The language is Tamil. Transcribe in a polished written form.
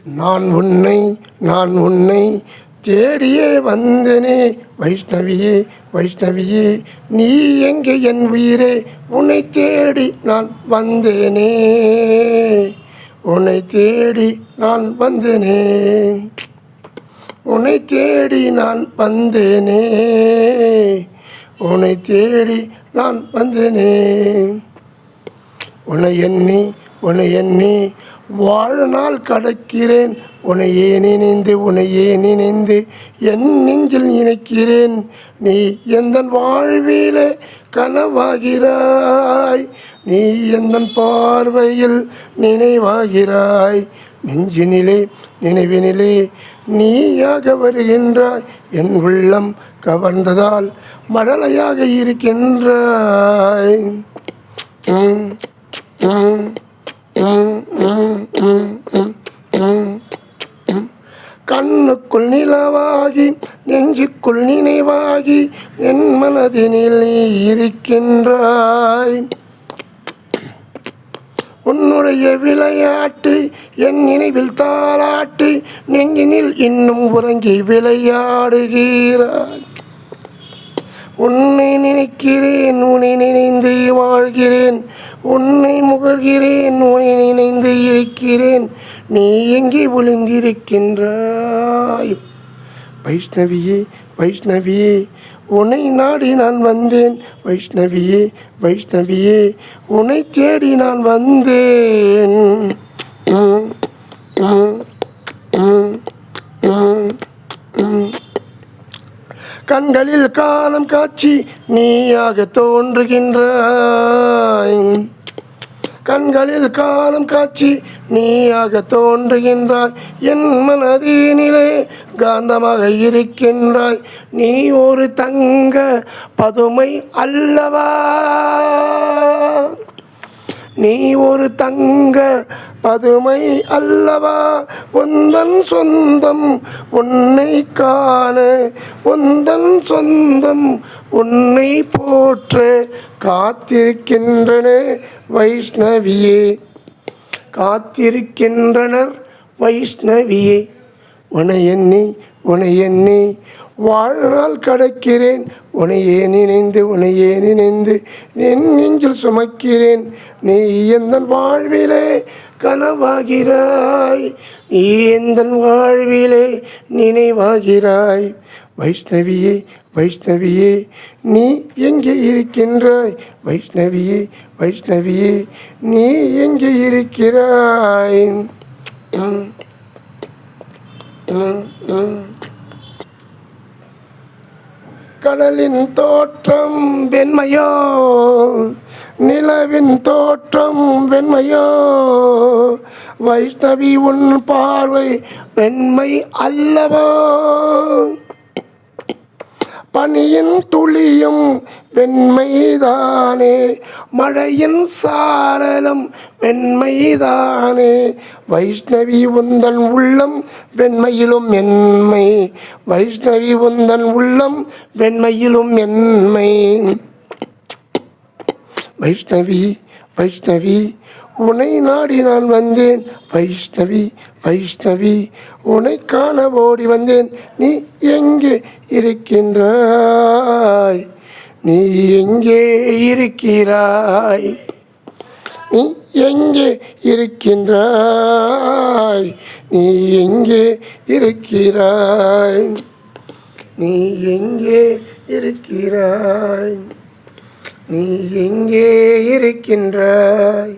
நான் உன்னை தேடியே வந்தேனே வைஷ்ணவியே வைஷ்ணவியே, நீ எங்கே என் உயிரே, உன்னை தேடி நான் வந்தேனே, உன்னை தேடி நான் வந்தேனே, உன்னை தேடி நான் வந்தேனே, உன்னை தேடி நான் வந்தேனே. உன்னை எண்ணி வாழ்நாள் கடக்கிறேன், உன்னையே நினைந்து என் நெஞ்சில் நினைக்கிறேன். நீ எந்தன் வாழ்விலே கனவாகிறாய், நீ எந்தன் பார்வையில் நினைவாகிறாய். நெஞ்சினிலே நினைவினிலே நீயாக வருகின்றாய், என் உள்ளம் கவர்ந்ததால் மடலையாக இருக்கின்றாய். கண்ணுக்குள் நிலவாகி நெஞ்சுக்குள் நினைவாகி என் மனதினில் நீ இருக்கின்றாய். உன்னுடைய விளையாட்டு என் நினைவில் தாளாட்டு, நெஞ்சினில் இன்னும் உறங்கி விளையாடுகிறாய். உன்னை நினைக்கிறேன், உன்னை நினைந்து வாழ்கிறேன், உன்னை முகர்கிறேன், உன்னை நினைந்து இருக்கிறேன். நீ எங்கே ஒளிந்திருக்கின்றாய்? வைஷ்ணவியே வைஷ்ணவியே, உன்னை நாடி நான் வந்தேன். வைஷ்ணவியே வைஷ்ணவியே, உன்னை தேடி நான் வந்தேன். கண்களில் காலம் காட்சி நீயாக தோன்றுகின்றாய், கண்களில் காலம் காட்சி நீயாக தோன்றுகின்றாய். என் மனதினிலே காந்தமாக இருக்கின்றாய். நீ ஒரு தங்க பதுமை அல்லவா, நீ ஒரு தங்க பதுமை அல்லவா. உந்தன் சொந்தம் உன்னை காண, உந்தன் சொந்தம் உன்னை போற்ற காத்திருக்கின்றன வைஷ்ணவியே, காத்திருக்கின்றனர் வைஷ்ணவியே. உன்னை எண்ணி வாழ்நாள் கடக்கிறேன், உன்னையே நினைந்து என் நெஞ்சில் சுமக்கிறேன். நீ எந்தன் வாழ்விலே கனவாகிறாய், நீ எந்தன் வாழ்விலே நினைவாகிறாய். வைஷ்ணவியே வைஷ்ணவியே, நீ எங்கே இருக்கின்றாய்? வைஷ்ணவியே வைஷ்ணவியே, நீ எங்கே இருக்கிறாய்? கடலின் தோற்றம் வெண்மையோ, நிலவின் தோற்றம் வெண்மையோ, வைஷ்ணவி உன் பார்வை வெண்மை அல்லவோ. பனியின் துளியும் வெண்மைதானே, மழையின் சாரலும் வெண்மைதானே. வைஷ்ணவி உந்தன் உள்ளம் வெண்மையிலும் மென்மை, வைஷ்ணவி உந்தன் உள்ளம் வெண்மையிலும் மென்மை. வைஷ்ணவி வைஷ்ணவி, உன்னை நாடி நான் வந்தேன். வைஷ்ணவி வைஷ்ணவி, உன்னை காண ஓடி வந்தேன். நீ எங்கே இருக்கின்றாய்? நீ எங்கே இருக்கிறாய்? நீ எங்கே இருக்கின்றாய்? நீ எங்கே இருக்கிறாய்? நீ எங்கே இருக்கிறாய்? நீ எங்கே இருக்கின்றாய்?